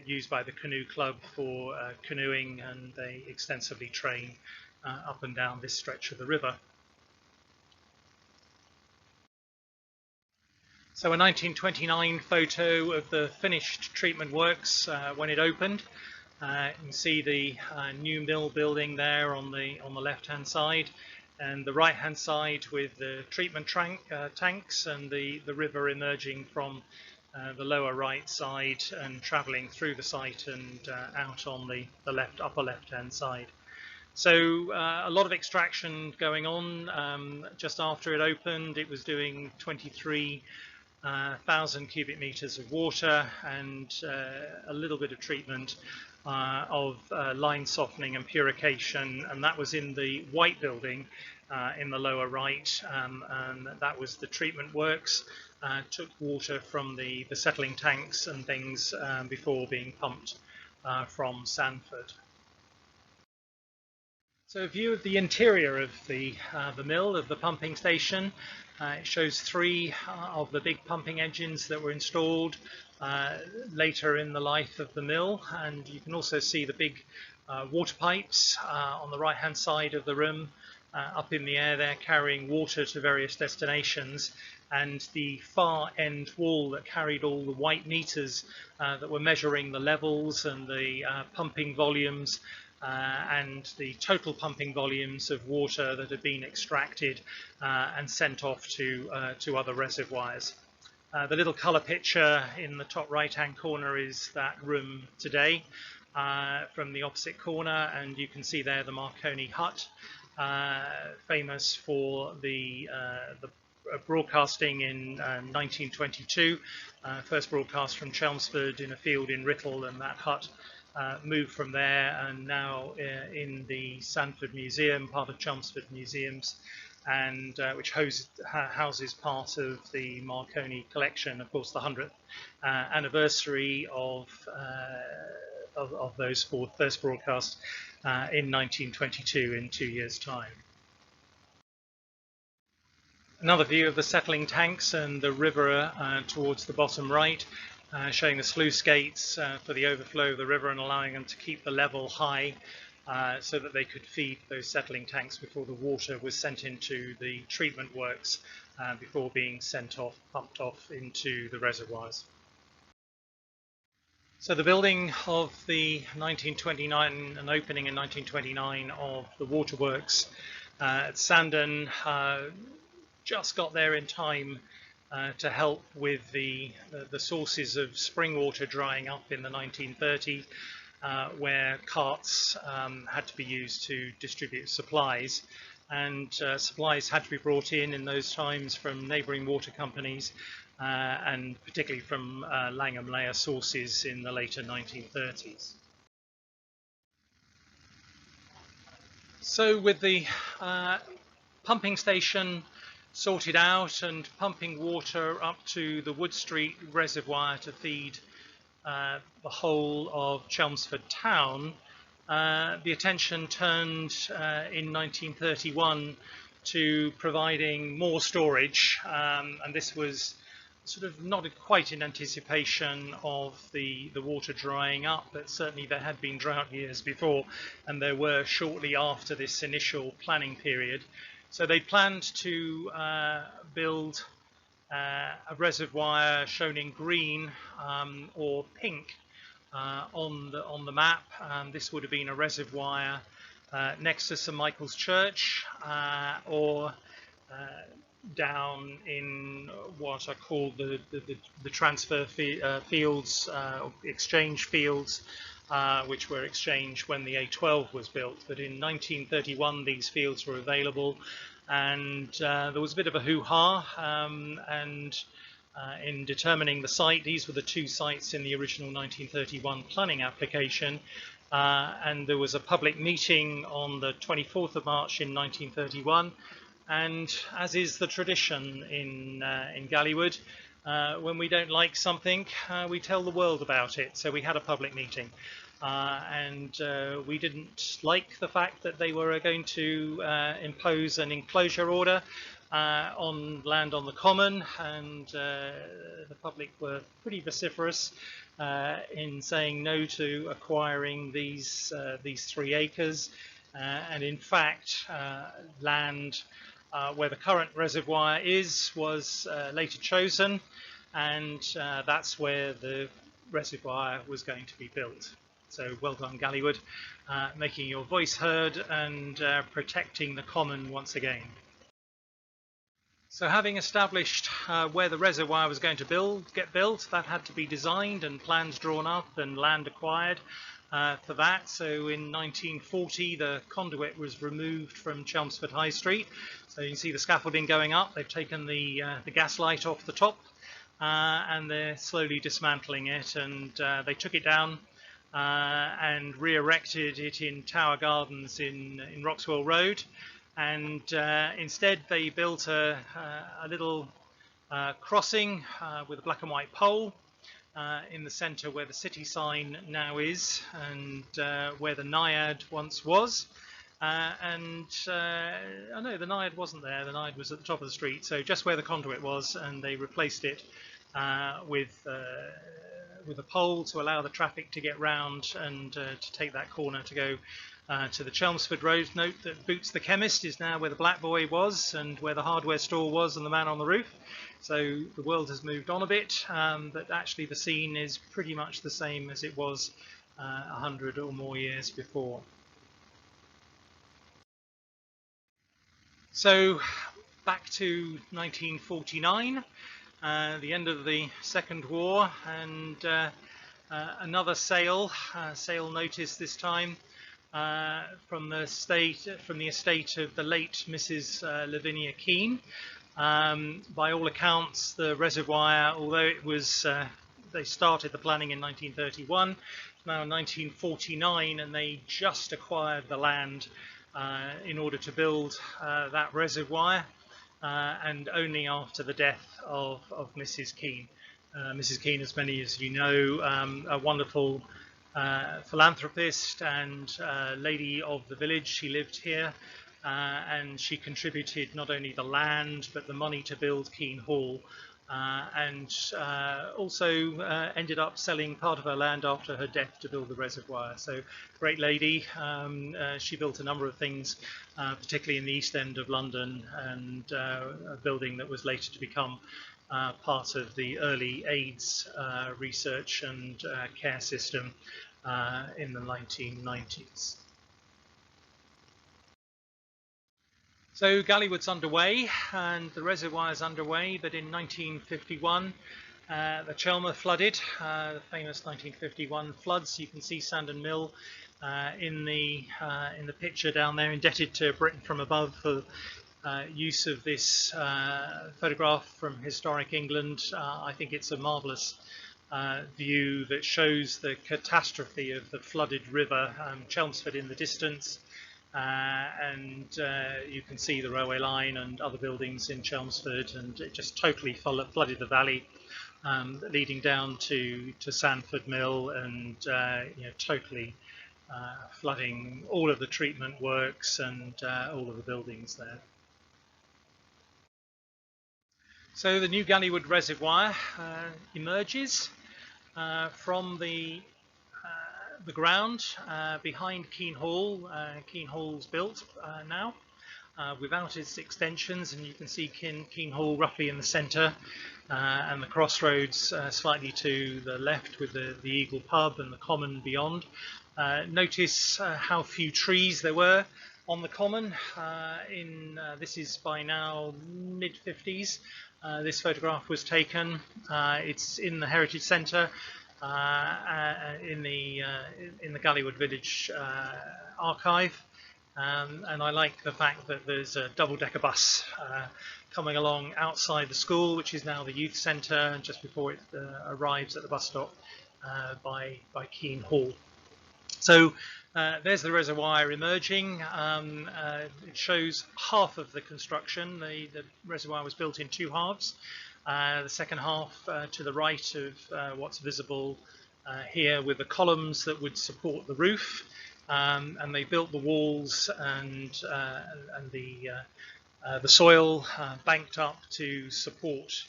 used by the canoe club for canoeing, and they extensively train up and down this stretch of the river. So a 1929 photo of the finished treatment works when it opened. You can see the new mill building there on the left-hand side, and the right-hand side with the treatment tanks and the river emerging from the lower right side and travelling through the site and out on the upper left-hand side. So a lot of extraction going on. Just after it opened, it was doing 23,000 cubic meters of water, and a little bit of treatment of line softening and purification, and that was in the white building in the lower right, and that was the treatment works. Took water from the settling tanks and things before being pumped from Sandford. So a view of the interior of the mill, of the pumping station. It shows three of the big pumping engines that were installed later in the life of the mill, and you can also see the big water pipes on the right hand side of the room up in the air there, carrying water to various destinations, and the far end wall that carried all the white meters that were measuring the levels and the pumping volumes and the total pumping volumes of water that had been extracted and sent off to other reservoirs. The little colour picture in the top right hand corner is that room today from the opposite corner, and you can see there the Marconi hut, famous for the broadcasting in 1922, first broadcast from Chelmsford in a field in Writtle, and that hut moved from there and now in the Sandford Museum, part of Chelmsford Museums, and which houses part of the Marconi collection. Of course, the 100th anniversary of those first broadcasts in 1922, in 2 years' time. Another view of the settling tanks and the river towards the bottom right, showing the sluice gates for the overflow of the river and allowing them to keep the level high so that they could feed those settling tanks before the water was sent into the treatment works before being pumped off into the reservoirs. So the building of the 1929 and opening in 1929 of the waterworks at Sandon just got there in time to help with the sources of spring water drying up in the 1930s, where carts had to be used to distribute supplies. And supplies had to be brought in those times from neighbouring water companies, and particularly from Langham-Layer sources in the later 1930s. So with the pumping station sorted out and pumping water up to the Wood Street reservoir to feed the whole of Chelmsford town, the attention turned in 1931 to providing more storage, and this was sort of not quite in anticipation of the water drying up, but certainly there had been drought years before, and there were shortly after this initial planning period. So they planned to build a reservoir shown in green or pink on the map. This would have been a reservoir next to St Michael's Church, or down in what are called the transfer fields, exchange fields, which were exchanged when the A12 was built. But in 1931 these fields were available, and there was a bit of a hoo-ha, and in determining the site. These were the two sites in the original 1931 planning application, and there was a public meeting on the 24th of March in 1931. And as is the tradition in Galleywood, when we don't like something, we tell the world about it. So we had a public meeting, and we didn't like the fact that they were going to impose an enclosure order on land on the common, and the public were pretty vociferous in saying no to acquiring these 3 acres, and in fact land where the current reservoir was later chosen, and that's where the reservoir was going to be built. So well done, Galleywood, making your voice heard and protecting the common once again. So having established where the reservoir was going to get built, that had to be designed and plans drawn up and land acquired for that. So in 1940 the conduit was removed from Chelmsford High Street. So you can see the scaffolding going up. They've taken the gas light off the top, and they're slowly dismantling it, and they took it down and re-erected it in Tower Gardens in Roxwell Road. And instead they built a little crossing with a black and white pole in the centre where the city sign now is, and where the Naiad once was. Oh no, the Naiad wasn't there. The Naiad was at the top of the street, so just where the conduit was, and they replaced it with a pole to allow the traffic to get round and to take that corner to go to the Chelmsford Road. Note that Boots the Chemist is now where the Black Boy was and where the hardware store was and the man on the roof. So the world has moved on a bit, but actually the scene is pretty much the same as it was 100 or more years before. So back to 1949, the end of the Second War, and another sale notice this time from the estate of the late Mrs. Lavinia Keane. By all accounts, the reservoir, although it was they started the planning in 1931, it's now 1949, and they just acquired the land in order to build that reservoir, and only after the death of Mrs. Keane. Mrs. Keane, as many as you know, a wonderful philanthropist and lady of the village. She lived here, and she contributed not only the land but the money to build Keane Hall, and also ended up selling part of her land after her death to build the reservoir. So great lady. She built a number of things, particularly in the East End of London, and a building that was later to become part of the early AIDS research and care system in the 1990s. So Galleywood's underway and the reservoir is underway, but in 1951 the Chelmer flooded, the famous 1951 floods. You can see Sandon Mill in the picture down there, indebted to Britain from Above for use of this photograph from historic England. I think it's a marvellous view that shows the catastrophe of the flooded river, Chelmsford in the distance, and you can see the railway line and other buildings in Chelmsford, and it just totally flooded the valley, leading down to Sandford Mill, and totally flooding all of the treatment works and all of the buildings there. So the new Galleywood Reservoir emerges from the ground behind Keene Hall. Keene Hall's built now without its extensions, and you can see Keene Hall roughly in the centre, and the crossroads slightly to the left with the Eagle Pub and the common beyond. Notice how few trees there were on the common. This is by now mid-50s. This photograph was taken. It's in the Heritage Centre in the Galleywood Village archive, and I like the fact that there's a double-decker bus coming along outside the school, which is now the youth centre, and just before it arrives at the bus stop by Keene Hall. So there's the reservoir emerging. It shows half of the construction. The reservoir was built in two halves. The second half to the right of what's visible here, with the columns that would support the roof, and they built the walls and the soil banked up to support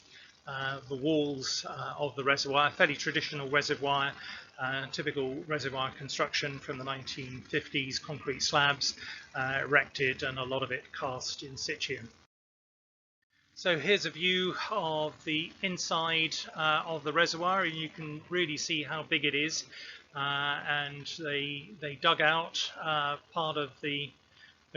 the walls of the reservoir. Fairly traditional reservoir, typical reservoir construction from the 1950s, concrete slabs erected, and a lot of it cast in situ. So here's a view of the inside of the reservoir, and you can really see how big it is. And they dug out part of the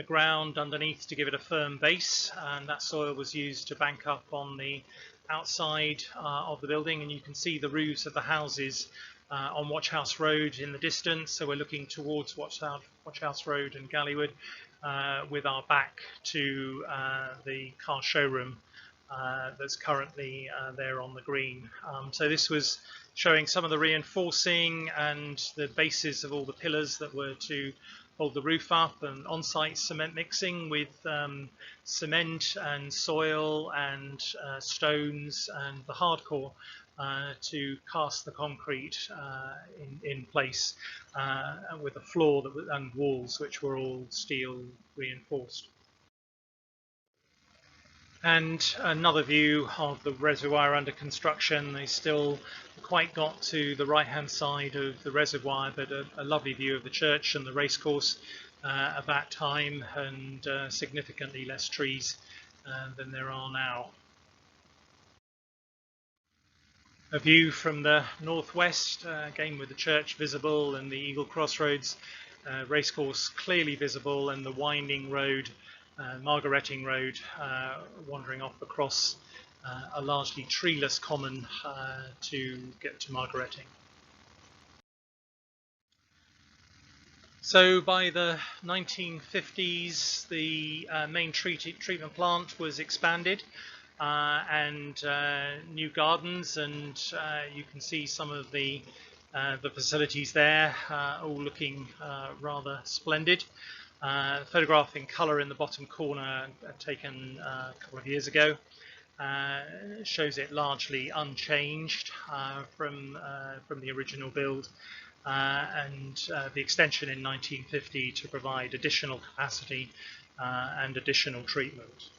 ground underneath to give it a firm base, and that soil was used to bank up on the outside of the building. And you can see the roofs of the houses on Watch House Road in the distance. So we're looking towards Watch House Road and Galleywood with our back to the car showroom that's currently there on the green. So this was showing some of the reinforcing and the bases of all the pillars that were to hold the roof up, and on-site cement mixing with cement and soil and stones and the hardcore to cast the concrete in place, with the floor and walls which were all steel reinforced. And another view of the reservoir under construction. They still quite got to the right hand side of the reservoir, but a lovely view of the church and the racecourse at that time, and significantly less trees than there are now. A view from the northwest, again with the church visible and the Eagle Crossroads racecourse clearly visible, and the winding road, Margaretting Road, wandering off across a largely treeless common to get to Margaretting. So by the 1950s, the main treatment plant was expanded, and new gardens, and you can see some of the facilities there, all looking rather splendid. Photograph in colour in the bottom corner, taken a couple of years ago, shows it largely unchanged from the original build, and the extension in 1950 to provide additional capacity and additional treatment.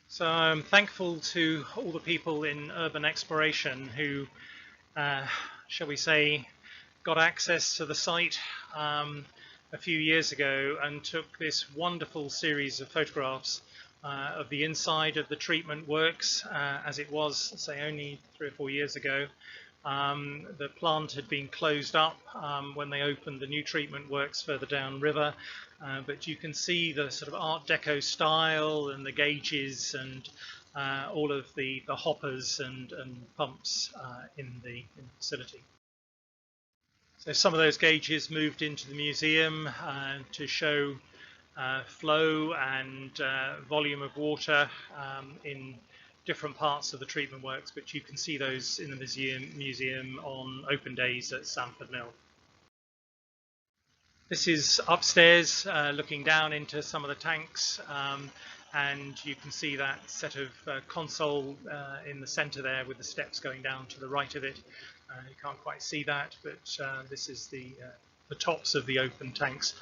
So I'm thankful to all the people in urban exploration who, shall we say, got access to the site a few years ago and took this wonderful series of photographs of the inside of the treatment works as it was, say, only 3 or 4 years ago, The plant had been closed up when they opened the new treatment works further downriver, but you can see the sort of Art Deco style and the gauges and all of the hoppers and pumps in the facility. So some of those gauges moved into the museum to show flow and volume of water in different parts of the treatment works, but you can see those in the museum on open days at Sanford Mill. This is upstairs looking down into some of the tanks, and you can see that set of console in the center there with the steps going down to the right of it. You can't quite see that, but this is the tops of the open tanks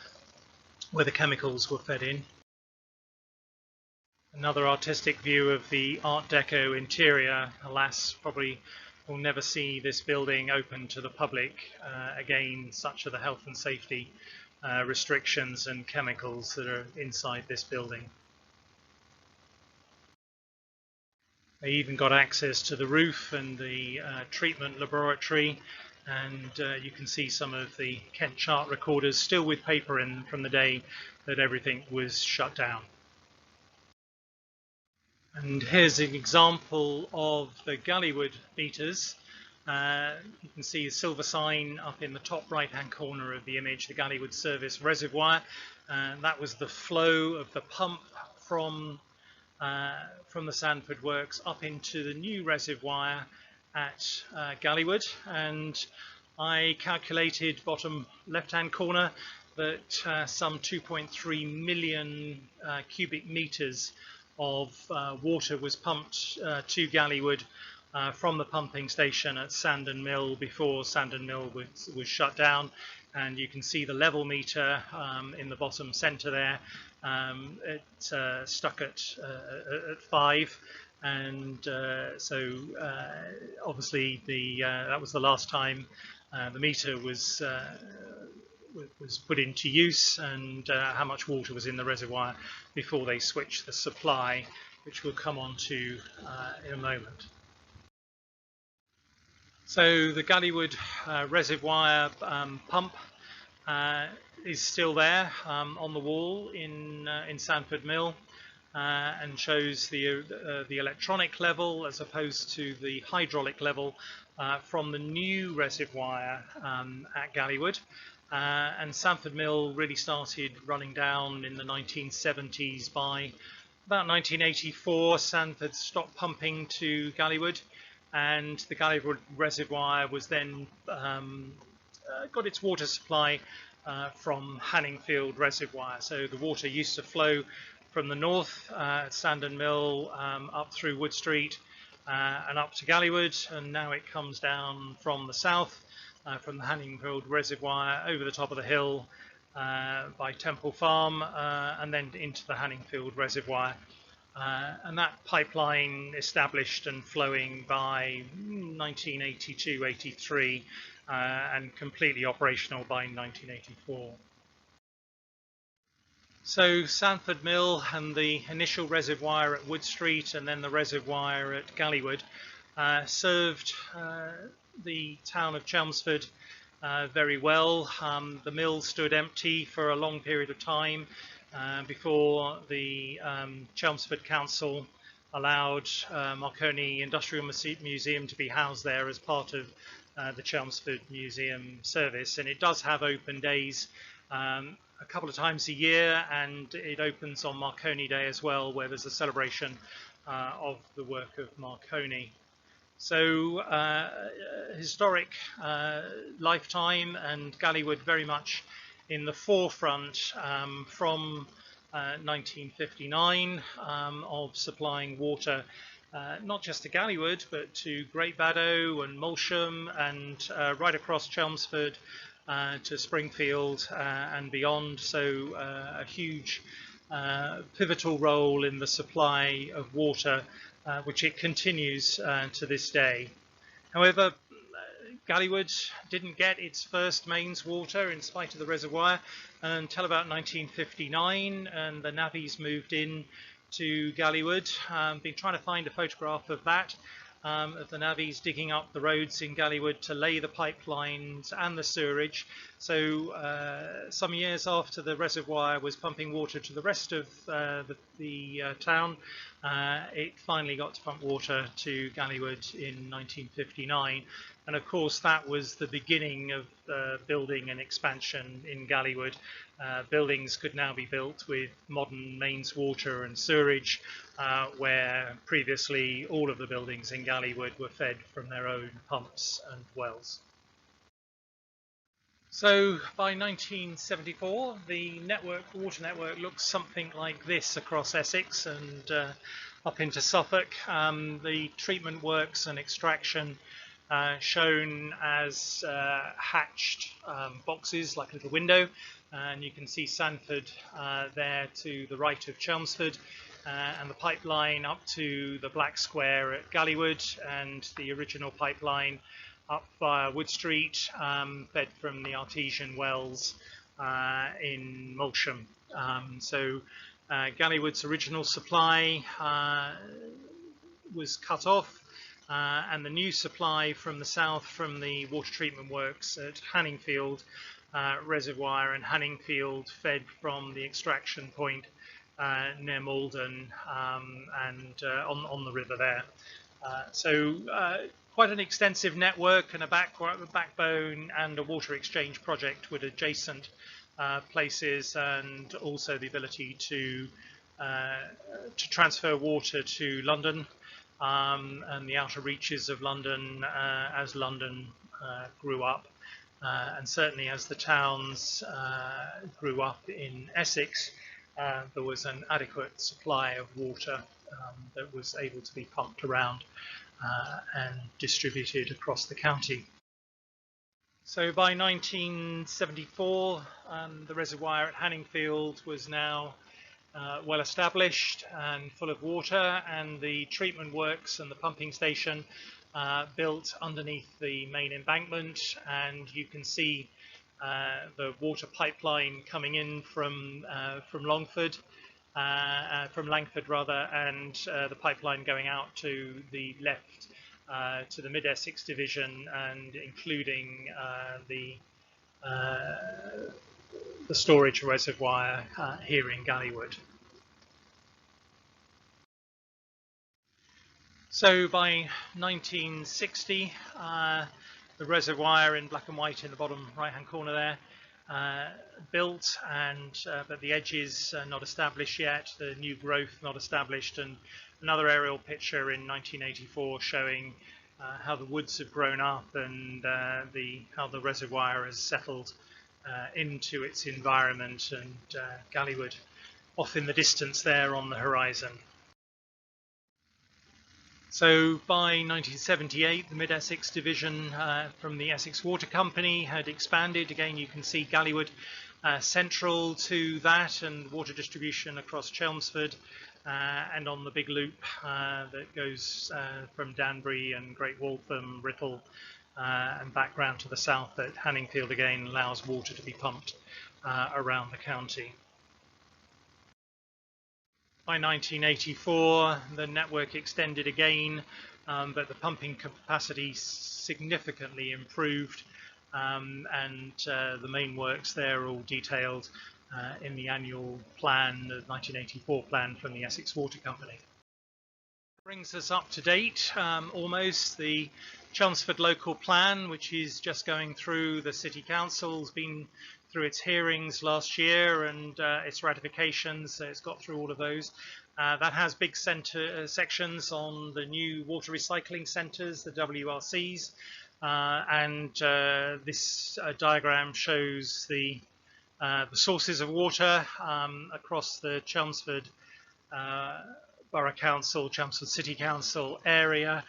where the chemicals were fed in. Another artistic view of the Art Deco interior. Alas, probably we'll never see this building open to the public again, such are the health and safety restrictions and chemicals that are inside this building. They even got access to the roof and the treatment laboratory, and you can see some of the Kent chart recorders still with paper in from the day that everything was shut down. And here's an example of the Galleywood meters. You can see a silver sign up in the top right hand corner of the image, the Galleywood service reservoir. That was the flow of the pump from the Sanford works up into the new reservoir at Galleywood, and I calculated bottom left hand corner that some 2.3 million cubic meters of water was pumped to Galleywood from the pumping station at Sandon Mill before Sandon Mill was shut down. And you can see the level meter in the bottom center there. It stuck at 5, and so obviously that was the last time the meter was put into use, and how much water was in the reservoir before they switched the supply, which we'll come on to in a moment. So the Galleywood reservoir pump is still there on the wall in Sanford Mill, and shows the electronic level as opposed to the hydraulic level from the new reservoir at Galleywood. And Sanford Mill really started running down in the 1970s. By about 1984, Sanford stopped pumping to Galleywood, and the Galleywood reservoir was then got its water supply from Hanningfield Reservoir. So the water used to flow from the north at Sandon Mill up through Wood Street and up to Galleywood, and now it comes down from the south from the Hanningfield Reservoir over the top of the hill by Temple Farm and then into the Hanningfield Reservoir. And that pipeline established and flowing by 1982-83 and completely operational by 1984. So Sanford Mill and the initial reservoir at Wood Street and then the reservoir at Galleywood served the town of Chelmsford very well. The mill stood empty for a long period of time before the Chelmsford Council allowed Marconi Industrial Museum to be housed there as part of the Chelmsford Museum service, and it does have open days a couple of times a year, and it opens on Marconi Day as well, where there's a celebration of the work of Marconi. So historic lifetime, and Galleywood very much in the forefront from 1959 of supplying water not just to Galleywood but to Great Baddow and Molsham and right across Chelmsford to Springfield and beyond. So a huge pivotal role in the supply of water, which it continues to this day. However, Galleywood didn't get its first mains water in spite of the reservoir until about 1959, and the navvies moved in to Galleywood. Been trying to find a photograph of that, of the navvies digging up the roads in Galleywood to lay the pipelines and the sewerage. So some years after the reservoir was pumping water to the rest of the town, it finally got to pump water to Galleywood in 1959. And of course that was the beginning of building and expansion in Galleywood. Buildings could now be built with modern mains water and sewerage, where previously all of the buildings in Galleywood were fed from their own pumps and wells. So by 1974, the water network looks something like this across Essex and up into Suffolk. The treatment works and extraction shown as hatched boxes like a little window, and you can see Sandford there to the right of Chelmsford, and the pipeline up to the Black Square at Galleywood, and the original pipeline up via Wood Street, fed from the artesian wells in Molsham. So Galleywood's original supply was cut off, and the new supply from the south from the water treatment works at Hanningfield Reservoir and Hanningfield fed from the extraction point near Malden and on the river there. So quite an extensive network and a backbone and a water exchange project with adjacent places, and also the ability to transfer water to London and the outer reaches of London as London grew up, and certainly as the towns grew up in Essex. There was an adequate supply of water that was able to be pumped around and distributed across the county. So by 1974, the reservoir at Hanningfield was now well established and full of water, and the treatment works and the pumping station built underneath the main embankment, and you can see the water pipeline coming in from Langford rather, and the pipeline going out to the left to the Mid-Essex division, and including the storage reservoir here in Galleywood. So by 1960, the reservoir in black and white in the bottom right-hand corner there, built, and but the edges are not established yet, the new growth not established, and another aerial picture in 1984 showing how the woods have grown up and how the reservoir has settled into its environment, and Galleywood off in the distance there on the horizon. So by 1978, the Mid-Essex division from the Essex Water Company had expanded. Again, you can see Galleywood central to that, and water distribution across Chelmsford and on the big loop that goes from Danbury and Great Waltham, Writtle, and back round to the south at Hanningfield again allows water to be pumped around the county. By 1984, the network extended again, but the pumping capacity significantly improved, and the main works there are all detailed in the annual plan, the 1984 plan from the Essex Water Company. Brings us up to date, almost. The Chelmsford local plan, which is just going through the City Council, has been through its hearings last year and its ratifications, so it's got through all of those. That has big sections on the new water recycling centres, the WRCs, and this diagram shows the sources of water across the Chelmsford Borough Council, Chelmsford City Council area,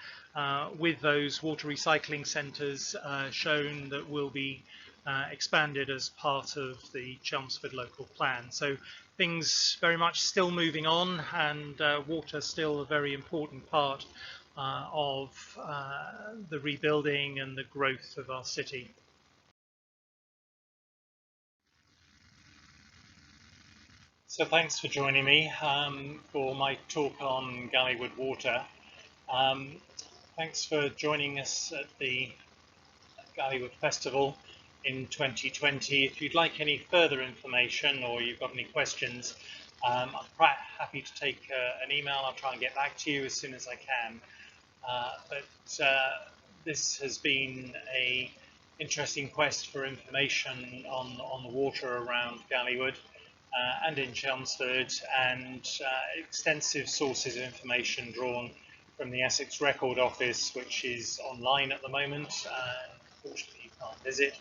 with those water recycling centres shown that will be expanded as part of the Chelmsford local plan. So things very much still moving on, and water still a very important part of the rebuilding and the growth of our city. So thanks for joining me for my talk on Galleywood water. Thanks for joining us at the Galleywood Festival in 2020. If you'd like any further information or you've got any questions, I'm quite happy to take an email. I'll try and get back to you as soon as I can. This has been a interesting quest for information on the water around Galleywood and in Chelmsford, and extensive sources of information drawn from the Essex Record Office, which is online at the moment. Unfortunately, you can't visit,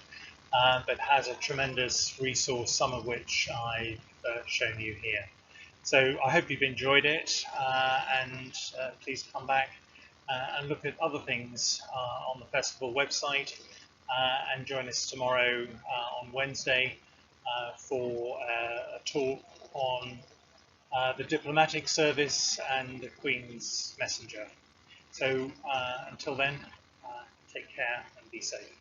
but has a tremendous resource, some of which I've shown you here. So I hope you've enjoyed it, and please come back and look at other things on the festival website, and join us tomorrow on Wednesday for a talk on the diplomatic service and the Queen's messenger. So until then, take care and be safe.